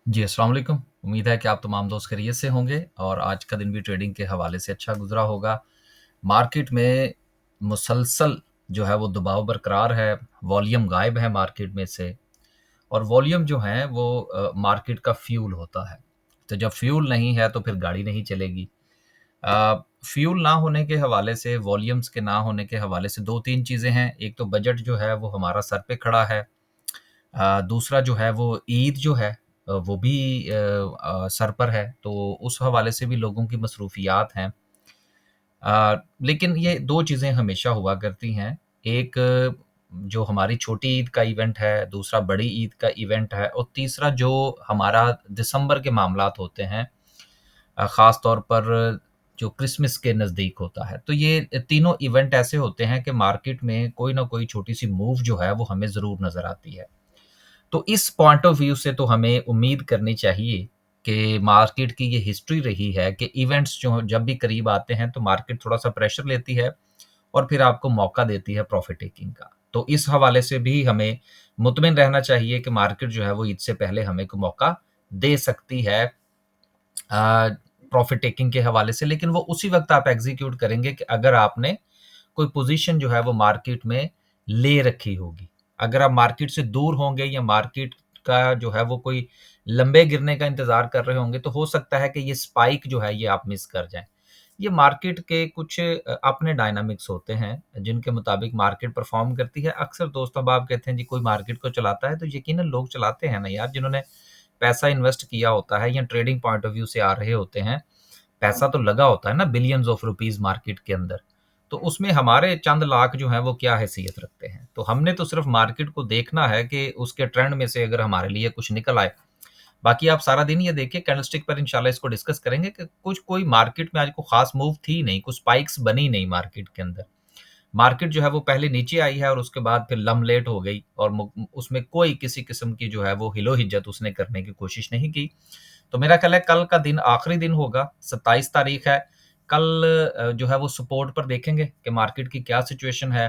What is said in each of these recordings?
जी, अस्सलाम वालेकुम। उम्मीद है कि आप तमाम दोस्त खैरियत से होंगे और आज का दिन भी ट्रेडिंग के हवाले से अच्छा गुज़रा होगा। मार्केट में मुसलसल जो है वो दबाव बरकरार है, वॉल्यूम गायब है मार्केट में से और वॉल्यूम जो है वो मार्केट का फ्यूल होता है। तो जब फ्यूल नहीं है तो फिर गाड़ी नहीं चलेगी। फ्यूल ना होने के हवाले से, वॉल्यूम्स के ना होने के हवाले से 2-3 चीज़ें हैं। एक तो बजट जो है वो हमारा सर पे खड़ा है। दूसरा जो है वो ईद जो है वो भी सर पर है, तो उस हवाले से भी लोगों की मसरूफियात हैं। लेकिन ये 2 चीज़ें हमेशा हुआ करती हैं। एक जो हमारी छोटी ईद का इवेंट है, दूसरा बड़ी ईद का इवेंट है और तीसरा जो हमारा दिसंबर के मामलात होते हैं, ख़ास तौर पर जो क्रिसमस के नज़दीक होता है। तो ये तीनों इवेंट ऐसे होते हैं कि मार्केट में कोई न कोई छोटी-सी मूव जो है वो हमें ज़रूर नज़र आती है। तो इस पॉइंट ऑफ व्यू से तो हमें उम्मीद करनी चाहिए कि मार्केट की ये हिस्ट्री रही है कि इवेंट्स जो जब भी करीब आते हैं तो मार्केट थोड़ा-सा प्रेशर लेती है और फिर आपको मौका देती है प्रॉफ़िट टेकिंग का। तो इस हवाले से भी हमें मुतमिन रहना चाहिए कि मार्केट जो है वो ईद से पहले हमें को मौका दे सकती है प्रॉफ़िट टेकिंग के हवाले से, लेकिन वो उसी वक़्त आप एग्ज़ीक्यूट करेंगे कि अगर आपने कोई पोज़ीशन जो है वो मार्केट में ले रखी होगी। अगर आप मार्केट से दूर होंगे या मार्केट का जो है वो कोई लंबे गिरने का इंतज़ार कर रहे होंगे, तो हो सकता है कि ये स्पाइक जो है ये आप मिस कर जाएँ। ये मार्केट के कुछ अपने डायनामिक्स होते हैं, जिनके मुताबिक मार्केट परफ़ॉर्म करती है। अक्सर दोस्तों अब आप कहते हैं जी कोई मार्केट को चलाता है, तो यकीनन लोग चलाते हैं ना यार, जिन्होंने पैसा इन्वेस्ट किया होता है या ट्रेडिंग पॉइंट ऑफ व्यू से आ रहे होते हैं, पैसा तो लगा होता है ना बिलियंस ऑफ रुपीज़ मार्केट के अंदर। तो उसमें हमारे चंद लाख जो हैं वो क्या हैसियत रखते हैं। तो हमने तो सिर्फ़ मार्केट को देखना है कि उसके ट्रेंड में से अगर हमारे लिए कुछ निकल आए। बाकी आप सारा दिन ये देखिए कैंडलस्टिक पर इंशाल्लाह इसको डिस्कस करेंगे कि कुछ कोई मार्केट में आज कोई ख़ास मूव थी नहीं, कुछ स्पाइक्स बनी नहीं मार्केट के अंदर। मार्केट जो है वो पहले नीचे आई है और उसके बाद फिर लम-लेट हो गई और उसमें कोई किसी किस्म की जो है वो हिलो-हिज्जत उसने करने की कोशिश नहीं की। तो मेरा ख़्याल है कल का दिन आखिरी दिन होगा, 27 तारीख है। कल जो है वो सपोर्ट पर देखेंगे कि मार्केट की क्या सिचुएशन है।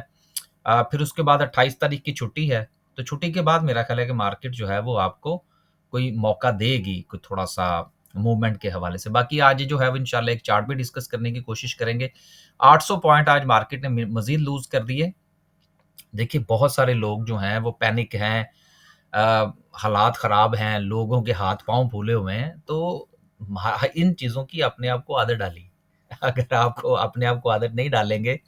फिर उसके बाद 28 तारीख की छुट्टी है, तो छुट्टी के बाद मेरा ख़्याल है कि मार्केट जो है वो आपको कोई मौका देगी, कोई थोड़ा-सा मूवमेंट के हवाले से। बाकी आज जो है वो इंशाल्लाह एक चार्ट भी डिस्कस करने की कोशिश करेंगे। 800 पॉइंट आज मार्केट ने मज़ीद लूज़ कर दिए। देखिए बहुत सारे लोग जो हैं वो पैनिक हैं, हालात ख़राब हैं, लोगों के हाथ-पाँव फूले हुए हैं, तो इन चीज़ों की अपने आप को आदत डालिए। अगर आपको अपने आप को आदत नहीं डालेंगे,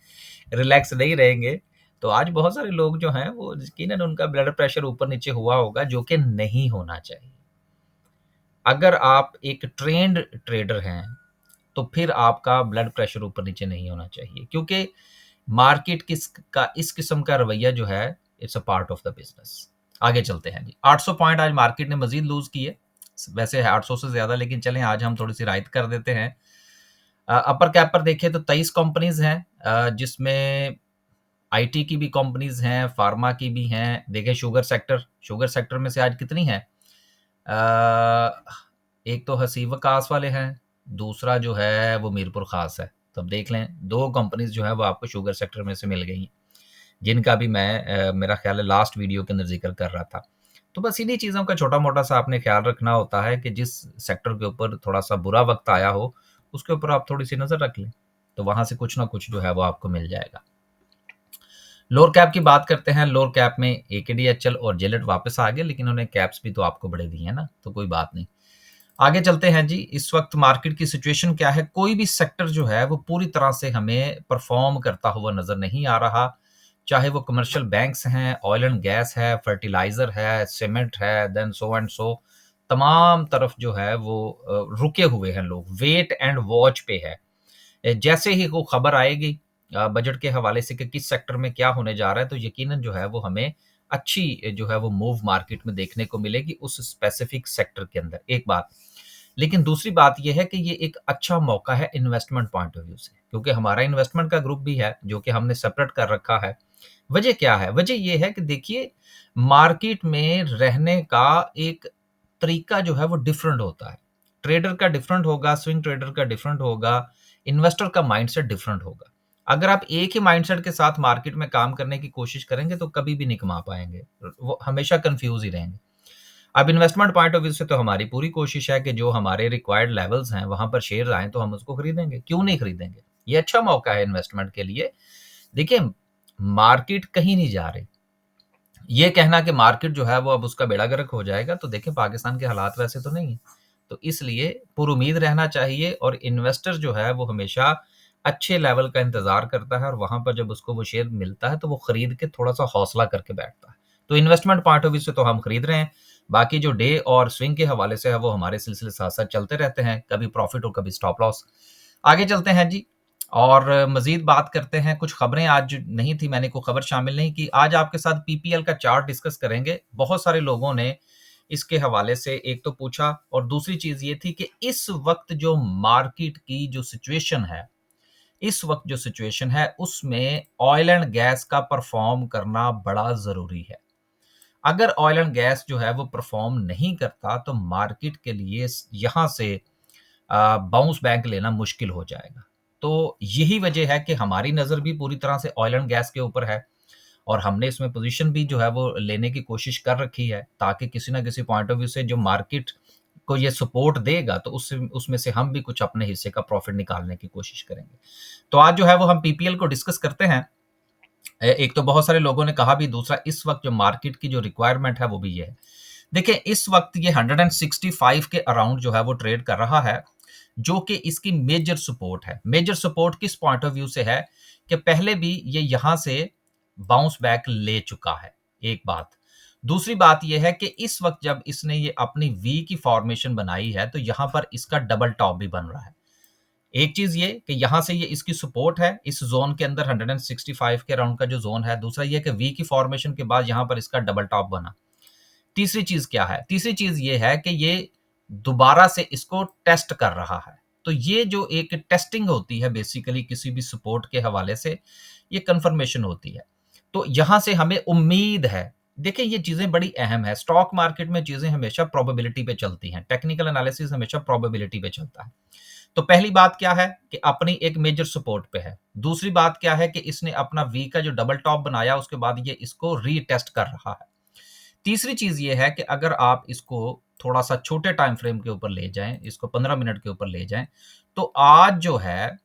रिलैक्स नहीं रहेंगे, तो आज बहुत सारे लोग जो हैं वो यकीनन उनका ब्लड प्रेशर ऊपर-नीचे हुआ होगा, जो कि नहीं होना चाहिए। अगर आप एक ट्रेन्ड ट्रेडर हैं, तो फिर आपका ब्लड प्रेशर ऊपर-नीचे नहीं होना चाहिए क्योंकि मार्केट इस किस्म का रवैया जो है, it's a part of the business. आगे चलते हैं जी। 800 पॉइंट आज मार्केट ने मज़ीद लूज़ किए। वैसे है 800 से ज़्यादा, लेकिन चलें आज हम थोड़ी-सी राइट कर देते हैं। अपर कैप पर देखें तो 23 कंपनीज़ हैं, जिसमें आईटी की भी कंपनीज़ हैं, फार्मा की भी हैं। देखें शुगर सेक्टर में से आज कितनी हैं? अ, एक तो हसी वकास वाले हैं, दूसरा जो है वो मीरपुर ख़ास है। तो अब देख लें 2 कंपनीज़ जो हैं वो आपको शुगर सेक्टर में से मिल गई हैं, जिनका भी मैं मेरा ख़्याल है लास्ट वीडियो के अंदर ज़िक्र कर रहा था। तो बस इन्हीं चीज़ों का छोटा-मोटा सा आपने ख़्याल रखना होता है कि जिस सेक्टर के ऊपर थोड़ा-सा बुरा वक़्त आया हो, उसके ऊपर आप थोड़ी-सी नज़र रख लें, तो वहाँ से कुछ ना कुछ जो है वो आपको मिल जाएगा। लोअर कैप की बात करते हैं, लोअर कैप में एकेडीएचएल और जेलेट वापस आ गए, लेकिन उन्होंने कैप्स भी तो आपको बड़े दिए हैं ना, तो कोई बात नहीं। आगे चलते हैं जी, इस वक़्त मार्केट की सिचुएशन क्या है? कोई भी सेक्टर जो है वो पूरी तरह से हमें परफ़ॉर्म करता हुआ नज़र नहीं आ रहा। चाहे वो कमर्शियल बैंक्स हैं, ऑयल एंड गैस है, फर्टिलाइज़र है, सीमेंट है, देन सो एंड सो तमाम तरफ जो है वो रुके हुए हैं लोग, वेट एंड वॉच पे है। जैसे ही वो खबर आएगी बजट के हवाले से कि किस सेक्टर में क्या होने जा रहा है, तो यकीनन जो है वो हमें अच्छी जो है वो मूव मार्केट में देखने को मिलेगी उस स्पेसिफिक सेक्टर के अंदर, एक बात। लेकिन दूसरी बात ये है कि ये एक अच्छा मौका है इन्वेस्टमेंट पॉइंट ऑफ व्यू से, क्योंकि हमारा इन्वेस्टमेंट का ग्रुप भी है, जो कि हमने सेपरेट कर रखा है। वजह क्या है? वजह ये है कि देखिए, मार्केट में रहने का एक तरीका जो है वो डिफरेंट होता है। ट्रेडर का डिफरेंट होगा, स्विंग ट्रेडर का डिफरेंट होगा, इन्वेस्टर का माइंडसेट डिफरेंट होगा। अगर आप एक ही माइंडसेट के साथ मार्केट में काम करने की कोशिश करेंगे, तो कभी भी नहीं कमा पाएँगे। वो हमेशा कन्फ्यूज़ ही रहेंगे। अब इन्वेस्टमेंट पॉइंट ऑफ व्यू से तो हमारी पूरी कोशिश है कि जो हमारे रिक्वायर्ड लेवल्स हैं वहां पर शेयर आए तो हम उसको खरीदेंगे, क्यों नहीं खरीदेंगे। ये अच्छा मौका है इन्वेस्टमेंट के लिए। देखिए, मार्केट कहीं नहीं जा रही। ये कहना कि मार्केट जो है वो अब उसका बेड़ा गर्क हो जाएगा, तो देखिए पाकिस्तान के हालात वैसे तो नहीं है। तो इसलिए पुरुमीद रहना चाहिए, और इन्वेस्टर जो है वो हमेशा अच्छे लेवल का इंतजार करता है, और वहां पर जब उसको वो शेयर मिलता है तो वो खरीद के थोड़ा सा हौसला करके बैठता है। तो इन्वेस्टमेंट पॉइंट ऑफ व्यू से तो हम खरीद रहे हैं। बाकी जो डे और स्विंग के हवाले से है वो हमारे सिलसिले साथ साथ चलते रहते हैं, कभी प्रॉफिट और कभी स्टॉप लॉस। आगे चलते हैं जी, और मज़ीद बात करते हैं। कुछ खबरें आज नहीं थी, मैंने कोई खबर शामिल नहीं की। आज आपके साथ पीपीएल का चार्ट डिस्कस करेंगे। बहुत सारे लोगों ने इसके हवाले से एक तो पूछा, और दूसरी चीज़ ये थी कि इस वक्त जो मार्केट की जो सिचुएशन है, इस वक्त जो सिचुएशन है उसमें ऑयल एंड गैस का परफॉर्म करना बड़ा ज़रूरी है। अगर ऑयल एंड गैस जो है वो परफॉर्म नहीं करता तो मार्केट के लिए यहाँ से बाउंस बैक लेना मुश्किल हो जाएगा। तो यही वजह है कि हमारी नज़र भी पूरी तरह ऑयल एंड गैस के ऊपर है, और हमने इसमें पोजीशन भी जो है वो लेने की कोशिश कर रखी है, ताकि किसी ना किसी पॉइंट ऑफ व्यू से जो मार्केट को ये सपोर्ट देगा तो उससे उसमें से हम भी कुछ अपने हिस्से का प्रॉफिट निकालने की कोशिश करेंगे। तो आज जो है वो हम पीपीएल को डिस्कस करते हैं। एक तो बहुत सारे लोगों ने कहा भी, दूसरा इस वक्त जो मार्केट की जो रिक्वायरमेंट है वो भी ये है। देखिए, इस वक्त ये 165 के अराउंड जो है वो ट्रेड कर रहा है, जो कि इसकी मेजर सपोर्ट है। मेजर सपोर्ट किस पॉइंट ऑफ व्यू से है कि पहले भी ये यहां से बाउंस बैक ले चुका है, एक बात। दूसरी बात यह है कि इस वक्त जब इसने ये अपनी वी की फॉर्मेशन बनाई है तो यहां पर इसका डबल टॉप भी बन रहा है। एक चीज ये कि यहां से ये इसकी सपोर्ट है इस जोन के अंदर, 165 के अराउंड का जो जोन है। दूसरा ये कि वी की फॉर्मेशन के बाद यहां पर इसका डबल टॉप बना। तीसरी चीज क्या है? तीसरी चीज ये है कि ये दोबारा से इसको टेस्ट कर रहा है। तो ये जो एक टेस्टिंग होती है बेसिकली किसी भी सपोर्ट के हवाले से, ये कंफर्मेशन होती है। तो यहां से हमें उम्मीद है। देखिए, ये चीजें बड़ी अहम है। स्टॉक मार्केट में चीजें हमेशा प्रोबेबिलिटी पे चलती हैं, टेक्निकल एनालिसिस हमेशा प्रोबेबिलिटी पे चलता है। तो पहली बात क्या है कि अपनी एक मेजर सपोर्ट पे है। दूसरी बात क्या है कि इसने अपना वी का जो डबल टॉप बनाया उसके बाद ये इसको रीटेस्ट कर रहा है। तीसरी चीज ये है कि अगर आप इसको थोड़ा सा छोटे टाइम फ्रेम के ऊपर ले जाएं, इसको 15 मिनट के ऊपर ले जाएं, तो आज जो है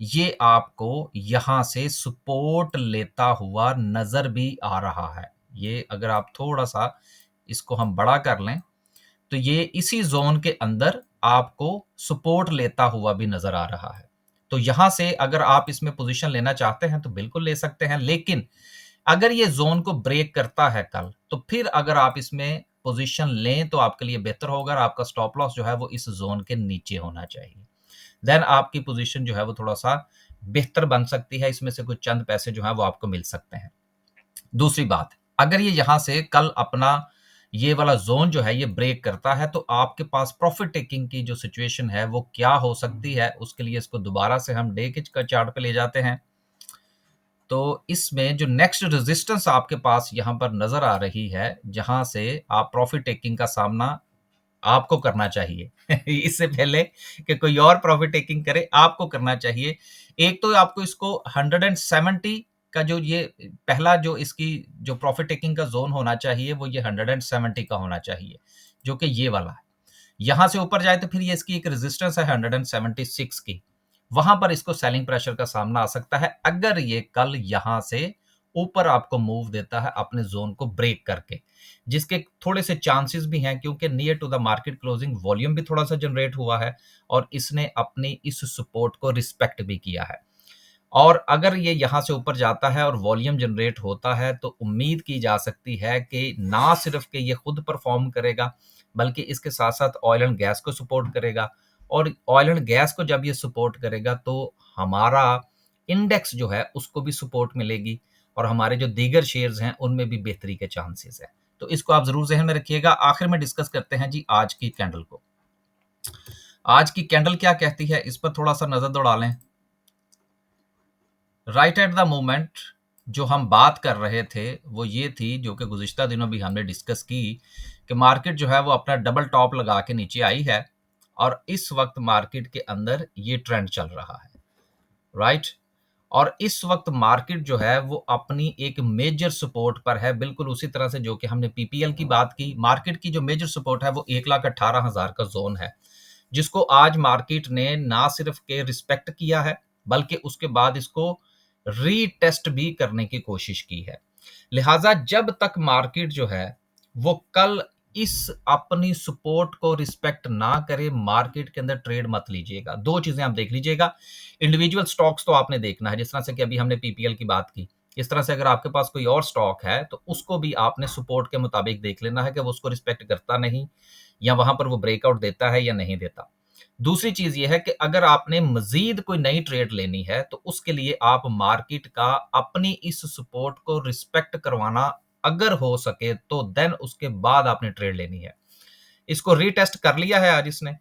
ये आपको यहां से सपोर्ट लेता हुआ नजर भी आ रहा है। ये अगर आप थोड़ा सा इसको हम बड़ा कर लें तो ये इसी जोन के अंदर आपको सपोर्ट लेता हुआ भी नजर आ रहा है। तो यहां से अगर आप इसमें पोजीशन लेना चाहते हैं तो बिल्कुल ले सकते हैं, लेकिन अगर ये जोन को ब्रेक करता है कल, तो फिर अगर आप इसमें पोजीशन लें तो आपके लिए बेहतर होगा, और आपका स्टॉप लॉस जो है वो इस जोन के नीचे होना चाहिए। देन आपकी पोजीशन जो है वो थोड़ा सा बेहतर बन सकती है, इसमें से कुछ चंद पैसे जो है वो आपको मिल सकते हैं। दूसरी बात, अगर ये यहां से कल अपना ये वाला जोन जो है ये ब्रेक करता है, तो आपके पास प्रॉफिट टेकिंग की जो सिचुएशन है वो क्या हो सकती है, उसके लिए इसको दोबारा से हम डे के चार्ट पे ले जाते हैं। तो इसमें जो नेक्स्ट रेजिस्टेंस आपके पास यहां पर नजर आ रही है, जहां से आप प्रॉफिट टेकिंग का सामना आपको करना चाहिए इससे पहले कि कोई और प्रॉफिट टेकिंग करे, आपको करना चाहिए। एक तो आपको इसको 170 का जो ये पहला जो इसकी जो प्रॉफिट टेकिंग का जोन होना चाहिए वो ये 170 का होना चाहिए, जो कि ये वाला है। यहां से ऊपर जाए तो फिर ये इसकी एक रेजिस्टेंस है 176 की, वहां पर इसको सेलिंग प्रेशर का सामना आ सकता है अगर ये कल यहां से ऊपर आपको मूव देता है अपने जोन को ब्रेक करके, जिसके थोड़े से चांसेस भी हैं, क्योंकि near to the market closing volume भी थोड़ा सा जनरेट हुआ है और इसने अपनी इस सपोर्ट को रिस्पेक्ट भी किया है। और अगर ये यहाँ से ऊपर जाता है और वॉल्यूम जनरेट होता है तो उम्मीद की जा सकती है कि ना सिर्फ कि ये खुद परफॉर्म करेगा, बल्कि इसके साथ साथ ऑयल एंड गैस को सपोर्ट करेगा, और ऑयल एंड गैस को जब ये सपोर्ट करेगा तो हमारा इंडेक्स जो है उसको भी सपोर्ट मिलेगी, और हमारे जो दीगर शेयर्स हैं उनमें भी बेहतरी के चांसेस हैं। तो इसको आप जरूर जहन में रखिएगा। आखिर में डिस्कस करते हैं जी आज की कैंडल को। आज की कैंडल क्या कहती है इस पर थोड़ा सा नजर दौड़ा लें। राइट एट द मोमेंट जो हम बात कर रहे थे वो ये थी, जो कि गुज़िश्ता दिनों भी हमने डिस्कस की, कि मार्केट जो है वो अपना डबल टॉप लगा के नीचे आई है, और इस वक्त मार्केट के अंदर ये ट्रेंड चल रहा है, राइट। और इस वक्त मार्केट जो है वो अपनी एक मेजर सपोर्ट पर है, बिल्कुल उसी तरह से जो कि हमने पीपीएल की बात की। मार्केट की जो मेजर सपोर्ट है वो 1,18,000 का जोन है, जिसको आज मार्केट ने ना सिर्फ के रिस्पेक्ट किया है, बल्कि उसके बाद इसको रीटेस्ट भी करने की कोशिश की है। लिहाजा जब तक मार्केट जो है वो कल इस अपनी सपोर्ट को रिस्पेक्ट ना करे, मार्केट के अंदर ट्रेड मत लीजिएगा। दो चीजें आप देख लीजिएगा, इंडिविजुअल स्टॉक्स तो आपने देखना है, जिस तरह से कि अभी हमने पीपीएल की बात की, इस तरह से अगर आपके पास कोई और स्टॉक है तो उसको भी आपने सपोर्ट के मुताबिक देख लेना है कि वो उसको रिस्पेक्ट करता नहीं, या वहां पर वो ब्रेकआउट देता है या नहीं देता। दूसरी चीज ये है कि अगर आपने मजीद कोई नई ट्रेड लेनी है तो उसके लिए आप मार्केट का अपनी इस सपोर्ट को रिस्पेक्ट करवाना अगर हो सके तो देन उसके बाद आपने ट्रेड लेनी है। इसको रीटेस्ट कर लिया है आज इसने,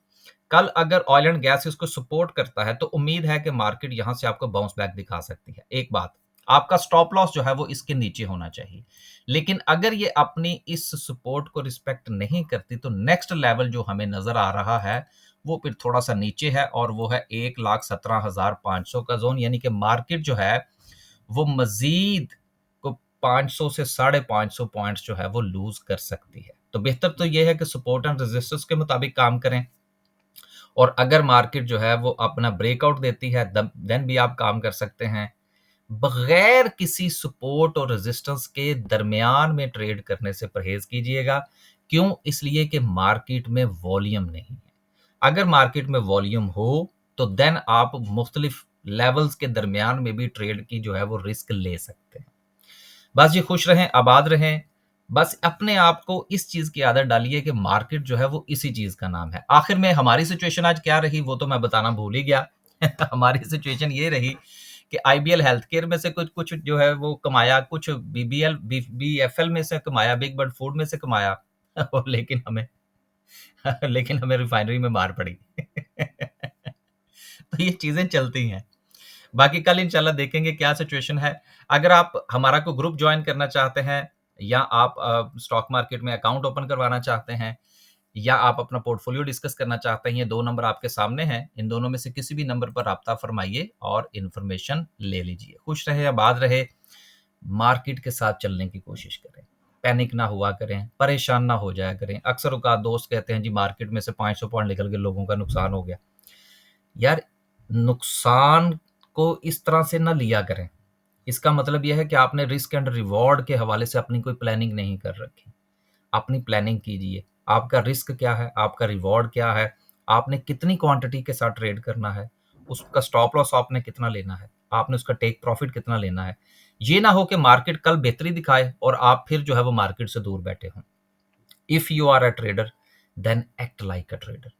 कल अगर ऑयल एंड गैस इसको सपोर्ट करता है तो उम्मीद है कि मार्केट यहां से आपको बाउंस बैक दिखा सकती है। एक बात, आपका स्टॉप लॉस जो है वो इसके नीचे होना चाहिए, लेकिन अगर ये अपनी इस सपोर्ट को रिस्पेक्ट नहीं करती तो नेक्स्ट लेवल जो हमें नजर आ रहा है वो फिर थोड़ा सा नीचे है, और वो है 1,17,500 का जोन, यानी कि मार्केट जो है वो मजीद को 500 से 550 पॉइंट्स जो है वो लूज कर सकती है। तो बेहतर तो यह है कि सपोर्ट एंड रेजिस्टेंस के मुताबिक काम करें, और अगर मार्केट जो है वो अपना ब्रेकआउट देती है देन भी आप काम कर सकते हैं। बगैर किसी सपोर्ट और रेजिस्टेंस के दरमियान में ट्रेड करने से परहेज कीजिएगा। क्यों? इसलिए कि मार्केट में वॉल्यूम नहीं है। अगर मार्केट में वॉल्यूम हो तो देन आप मुख्तलिफ लेवल्स के दरमियान में भी ट्रेड की जो है वो रिस्क ले सकते हैं। बस जी खुश रहें, आबाद रहें। बस अपने आप को इस चीज की आदत डालिए कि मार्केट जो है वो इसी चीज का नाम है। आखिर में हमारी सिचुएशन आज क्या रही वो तो मैं बताना भूल ही गया। हमारी सिचुएशन ये रही कि आईबीएल हेल्थ केयर में से कुछ कुछ जो है वो कमाया, कुछ बीएफएल में से कमाया, बिग बर्ड फूड में से कमाया। और लेकिन हमें रिफाइनरी में मार पड़ी। तो ये चीजें चलती हैं। बाकी कल इंशाल्लाह देखेंगे क्या सिचुएशन है। अगर आप हमारा कोई ग्रुप ज्वाइन करना चाहते हैं, या आप स्टॉक मार्केट में अकाउंट ओपन करवाना चाहते हैं, या आप अपना पोर्टफोलियो डिस्कस करना चाहते हैं, ये दो नंबर आपके सामने हैं। इन दोनों में से किसी भी नंबर पर राब्ता फरमाइए और इन्फॉर्मेशन ले लीजिए। खुश रहे, आबाद रहे, मार्केट के साथ चलने की कोशिश करें, पैनिक ना हुआ करें, परेशान ना हो जाया करें। अक्सर औकात दोस्त कहते हैं जी मार्केट में से 500 पॉइंट निकल के लोगों का नुकसान हो गया। यार, नुकसान को इस तरह से ना लिया करें। इसका मतलब यह है कि आपने रिस्क एंड रिवॉर्ड के हवाले से अपनी कोई प्लानिंग नहीं कर रखी। अपनी प्लानिंग कीजिए, आपका रिस्क क्या है, आपका रिवॉर्ड क्या है, आपने कितनी क्वांटिटी के साथ ट्रेड करना है, उसका स्टॉप लॉस आपने कितना लेना है, आपने उसका टेक प्रॉफिट कितना लेना है। ये ना हो कि मार्केट कल बेहतरी दिखाए और आप फिर जो है वो मार्केट से दूर बैठे हों। If you are a trader then act like a trader.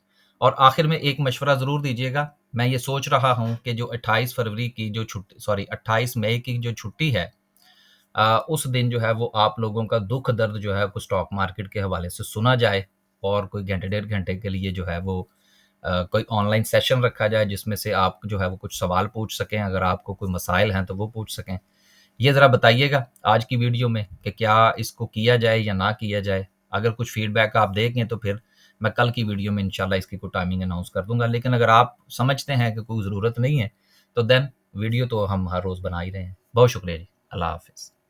और आखिर में एक मशवरा जरूर दीजिएगा। मैं ये सोच रहा हूं कि जो 28 फरवरी की जो छुट्टी, सॉरी 28 मई की जो छुट्टी है, उस दिन जो है वो आप लोगों का दुख दर्द जो है कुछ स्टॉक मार्केट के हवाले से सुना जाए, और कोई घंटे डेढ़ घंटे के लिए जो है वो कोई ऑनलाइन सेशन रखा जाए जिसमें से आप जो है वो कुछ सवाल पूछ सकें, अगर आपको कोई मसाइल हैं तो वो पूछ सकें। ये ज़रा बताइएगा आज की वीडियो में कि क्या इसको किया जाए या ना किया जाए। अगर कुछ फीडबैक आप देंगे तो फिर मैं कल की वीडियो में इंशाल्लाह इसकी कोई टाइमिंग अनाउंस कर दूंगा। लेकिन अगर आप समझते हैं कि कोई ज़रूरत नहीं है तो देन वीडियो तो हम हर रोज़ बना ही रहे हैं। बहुत शुक्रिया जी। अल्लाह हाफिज़।